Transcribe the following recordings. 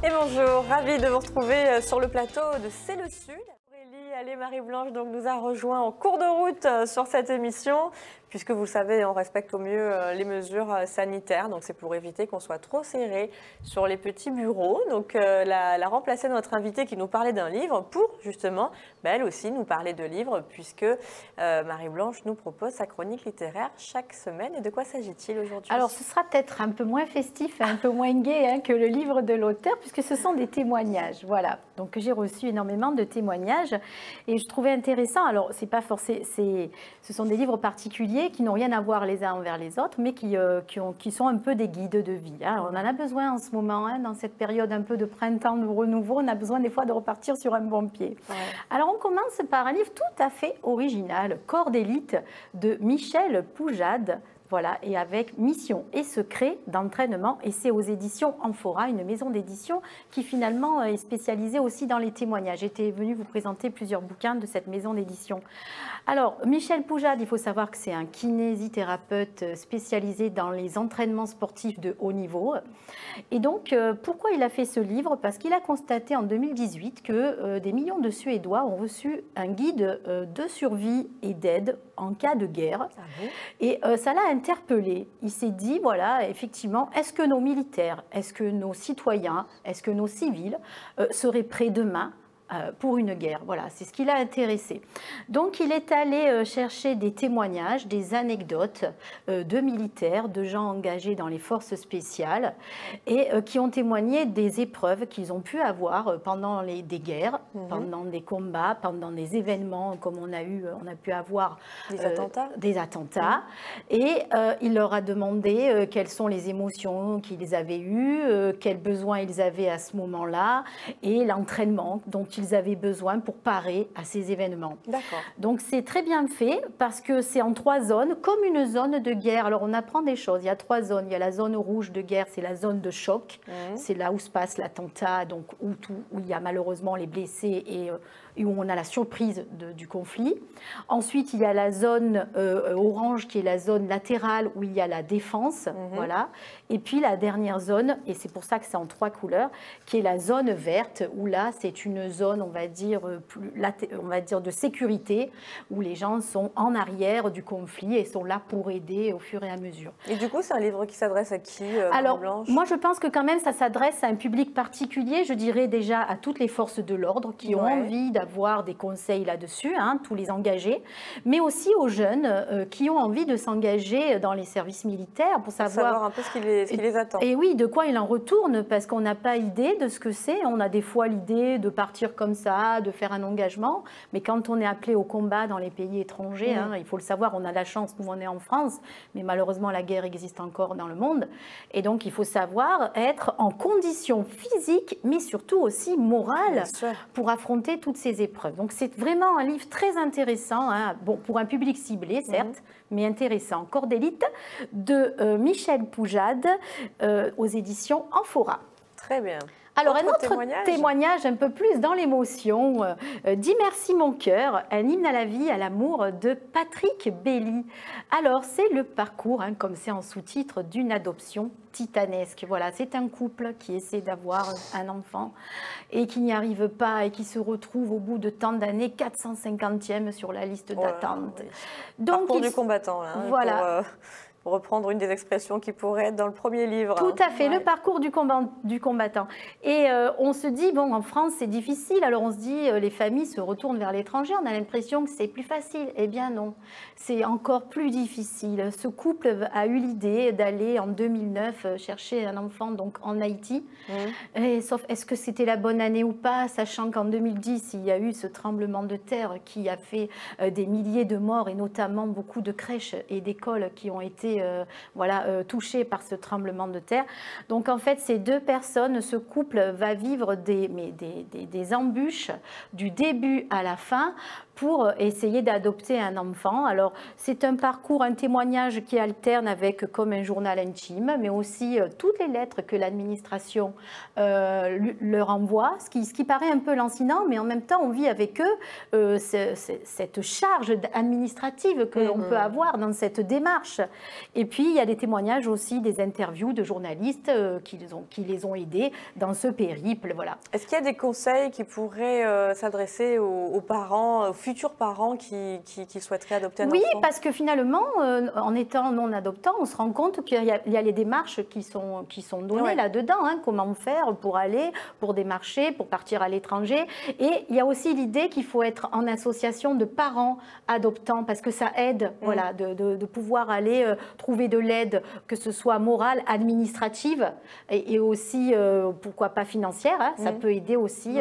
Et bonjour, ravie de vous retrouver sur le plateau de C'est le Sud. Aurélie Allais-Marie-Blanche nous a rejoint en cours de route sur cette émission, puisque vous le savez, on respecte au mieux les mesures sanitaires, donc c'est pour éviter qu'on soit trop serré sur les petits bureaux. Donc elle a remplacé notre invitée qui nous parlait d'un livre pour justement, elle aussi, nous parler de livres, puisque Marie-Blanche nous propose sa chronique littéraire chaque semaine. Et de quoi s'agit-il aujourd'hui? Alors ce sera peut-être un peu moins festif et un peu moins gai que le livre de l'auteur, puisque ce sont des témoignages. Voilà, donc j'ai reçu énormément de témoignages et je trouvais intéressant, alors c'est pas forcément, ce sont des livres particuliers qui n'ont rien à voir les uns envers les autres, mais qui sont un peu des guides de vie. On en a besoin en ce moment, dans cette période un peu de printemps, de renouveau, on a besoin des fois de repartir sur un bon pied. Ouais. Alors on commence par un livre tout à fait original, Corps d'élite de Michel Poujade. Voilà, et avec Mission et secret d'entraînement, et c'est aux éditions Amphora, une maison d'édition qui finalement est spécialisée aussi dans les témoignages. J'étais venue vous présenter plusieurs bouquins de cette maison d'édition. Alors, Michel Poujade, il faut savoir que c'est un kinésithérapeute spécialisé dans les entraînements sportifs de haut niveau. Et donc, pourquoi il a fait ce livre? Parce qu'il a constaté en 2018 que des millions de Suédois ont reçu un guide de survie et d'aide en cas de guerre. Ah bon? Et ça l'a interpellé. Il s'est dit, voilà, effectivement, est-ce que nos militaires, est-ce que nos citoyens, est-ce que nos civils seraient prêts demain pour une guerre? Voilà, c'est ce qui l'a intéressé. Donc il est allé chercher des témoignages, des anecdotes de militaires, de gens engagés dans les forces spéciales et qui ont témoigné des épreuves qu'ils ont pu avoir pendant des guerres, pendant des combats, pendant des événements comme on a pu avoir des attentats. Et il leur a demandé quelles sont les émotions qu'ils avaient eues, quels besoins ils avaient à ce moment-là et l'entraînement dont ils avaient besoin pour parer à ces événements. D'accord. Donc c'est très bien fait parce que c'est en 3 zones, comme une zone de guerre. Alors on apprend des choses, il y a 3 zones. Il y a la zone rouge de guerre, c'est la zone de choc. C'est là où se passe l'attentat, donc où il y a malheureusement les blessés et où on a la surprise du conflit. Ensuite, il y a la zone orange qui est la zone latérale où il y a la défense. Voilà. Et puis la dernière zone, et c'est pour ça que c'est en 3 couleurs, qui est la zone verte où là c'est une zone, on va dire de sécurité, où les gens sont en arrière du conflit et sont là pour aider au fur et à mesure. Et du coup, c'est un livre qui s'adresse à qui, Alors, Blanche? Moi je pense que quand même ça s'adresse à un public particulier, je dirais déjà à toutes les forces de l'ordre qui ont envie d'avoir des conseils là-dessus, tous les engagés, mais aussi aux jeunes qui ont envie de s'engager dans les services militaires pour savoir un peu ce qui les attend. Et oui, de quoi il en retourne, parce qu'on n'a pas idée de ce que c'est. On a des fois l'idée de partir comme ça, de faire un engagement, mais quand on est appelé au combat dans les pays étrangers, il faut le savoir, on a la chance, nous on est en France, mais malheureusement la guerre existe encore dans le monde, et donc il faut savoir être en condition physique, mais surtout aussi morale, pour affronter toutes ces épreuves. Donc c'est vraiment un livre très intéressant, bon, pour un public ciblé, certes, mais intéressant. Corps d'élite de Michel Poujade aux éditions Amphora. Très bien. Alors, un autre témoignage un peu plus dans l'émotion, Dis merci mon cœur, un hymne à la vie, à l'amour de Patrick Belly. Alors, c'est le parcours, comme c'est en sous-titre, d'une adoption titanesque. Voilà, c'est un couple qui essaie d'avoir un enfant et qui n'y arrive pas et qui se retrouve au bout de tant d'années 450e sur la liste d'attente. Donc, parcours du combattant, là, voilà. Pour reprendre une des expressions qui pourrait être dans le premier livre. Tout à fait, le parcours du combattant. Et on se dit, bon, en France, c'est difficile. Alors on se dit, les familles se retournent vers l'étranger. On a l'impression que c'est plus facile. Eh bien non, c'est encore plus difficile. Ce couple a eu l'idée d'aller en 2009 chercher un enfant donc en Haïti. Et, sauf, est-ce que c'était la bonne année ou pas, sachant qu'en 2010, il y a eu ce tremblement de terre qui a fait des milliers de morts et notamment beaucoup de crèches et d'écoles qui ont été touchés par ce tremblement de terre. Donc en fait, ces 2 personnes, ce couple va vivre des embûches du début à la fin pour essayer d'adopter un enfant. Alors, c'est un parcours, un témoignage qui alterne avec comme un journal intime, mais aussi toutes les lettres que l'administration leur envoie, ce qui paraît un peu lancinant, mais en même temps, on vit avec eux cette charge administrative que l'on peut avoir dans cette démarche. Et puis, il y a des témoignages aussi, des interviews de journalistes qui les ont aidés dans ce périple. Voilà. Est-ce qu'il y a des conseils qui pourraient s'adresser aux parents, aux futurs parents qui souhaiteraient adopter un enfant? Oui, parce que finalement, en étant non adoptant, on se rend compte qu'il y a les démarches qui sont données là-dedans. Hein, comment faire pour démarcher, pour partir à l'étranger. Et il y a aussi l'idée qu'il faut être en association de parents adoptants, parce que ça aide voilà, de pouvoir aller trouver de l'aide, que ce soit morale, administrative et aussi, pourquoi pas financière. Hein, ça peut aider aussi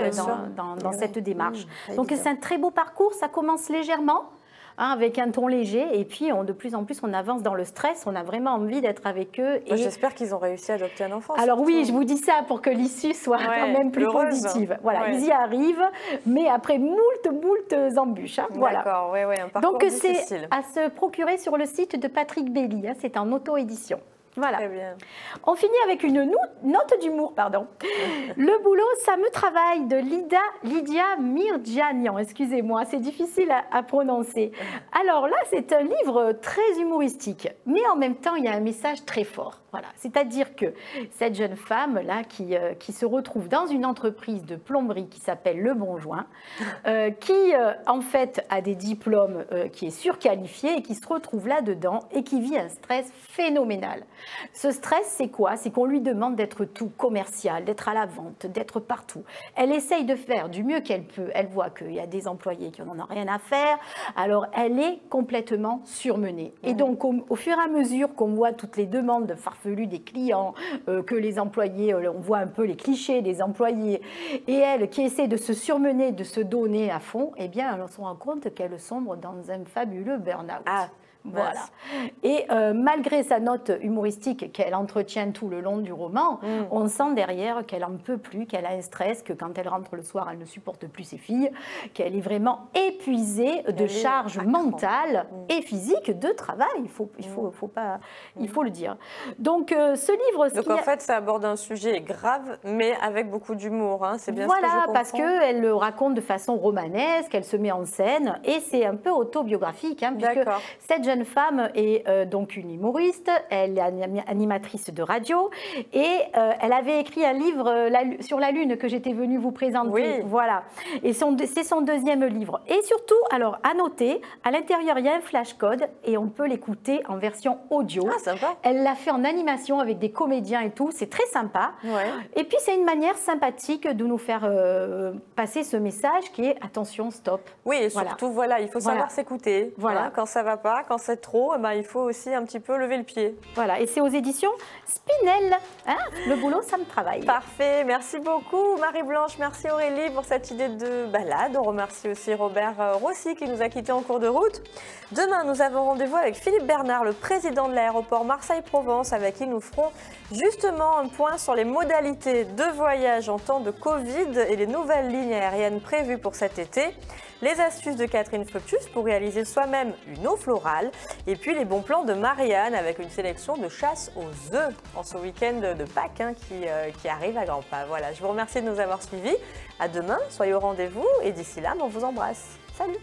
dans cette démarche. Donc c'est un très beau parcours, ça commence légèrement. Avec un ton léger, et puis de plus en plus on avance dans le stress, on a vraiment envie d'être avec eux. Et j'espère qu'ils ont réussi à adopter un enfant. Alors oui, je vous dis ça pour que l'issue soit quand même plus positive. Voilà, ils y arrivent, mais après moult embûches. Hein, voilà. D'accord, un parcours difficile. Donc c'est à se procurer sur le site de Patrick Belli, hein, c'est en auto-édition. Voilà. Très bien. On finit avec une note d'humour, pardon. Le boulot, ça me travaille, de Lydia Mirjanian. Excusez-moi, c'est difficile à prononcer. Alors là, c'est un livre très humoristique, mais en même temps, il y a un message très fort. Voilà. C'est-à-dire que cette jeune femme-là qui se retrouve dans une entreprise de plomberie qui s'appelle Le Bonjoin, qui en fait a des diplômes, qui est surqualifiée et qui se retrouve là-dedans et qui vit un stress phénoménal. Ce stress, c'est quoi? C'est qu'on lui demande d'être tout commercial, d'être à la vente, d'être partout. Elle essaye de faire du mieux qu'elle peut. Elle voit qu'il y a des employés qui n'en ont rien à faire. Alors, elle est complètement surmenée. Et donc, au fur et à mesure qu'on voit toutes les demandes farfelues des clients, que les employés, on voit un peu les clichés des employés, et elle qui essaie de se surmener, de se donner à fond, eh bien, elle se rend compte qu'elle sombre dans un fabuleux burn-out. Voilà. Et malgré sa note humoristique qu'elle entretient tout le long du roman, on sent derrière qu'elle n'en peut plus, qu'elle a un stress, que quand elle rentre le soir, elle ne supporte plus ses filles, qu'elle est vraiment épuisée de charges mentales et physiques de travail. Il faut le dire. Donc ce livre... Donc en fait, ça aborde un sujet grave, mais avec beaucoup d'humour. Hein. C'est bien ce que je comprends. Voilà, parce qu'elle le raconte de façon romanesque, elle se met en scène, et c'est un peu autobiographique, hein, puisque cette jeune femme est donc une humoriste, elle est animatrice de radio et elle avait écrit un livre sur la Lune que j'étais venue vous présenter. Voilà. Et c'est son deuxième livre. Et surtout, alors à noter, à l'intérieur il y a un flashcode et on peut l'écouter en version audio. Ah, sympa. Elle l'a fait en animation avec des comédiens et tout, c'est très sympa. Et puis c'est une manière sympathique de nous faire passer ce message qui est attention, stop. Oui, et surtout, il faut savoir s'écouter. Voilà. Hein, quand ça va pas, quand c'est trop, il faut aussi un petit peu lever le pied. Voilà, et c'est aux éditions Spinel. Hein, le boulot, ça me travaille. Parfait, merci beaucoup Marie-Blanche, merci Aurélie pour cette idée de balade. On remercie aussi Robert Rossi qui nous a quittés en cours de route. Demain, nous avons rendez-vous avec Philippe Bernard, le président de l'aéroport Marseille-Provence, avec qui nous ferons justement un point sur les modalités de voyage en temps de Covid et les nouvelles lignes aériennes prévues pour cet été. Les astuces de Catherine Fructus pour réaliser soi-même une eau florale. Et puis les bons plans de Marianne avec une sélection de chasse aux œufs en ce week-end de Pâques qui arrive à grands pas. Voilà, je vous remercie de nous avoir suivis. À demain, soyez au rendez-vous et d'ici là, on vous embrasse. Salut!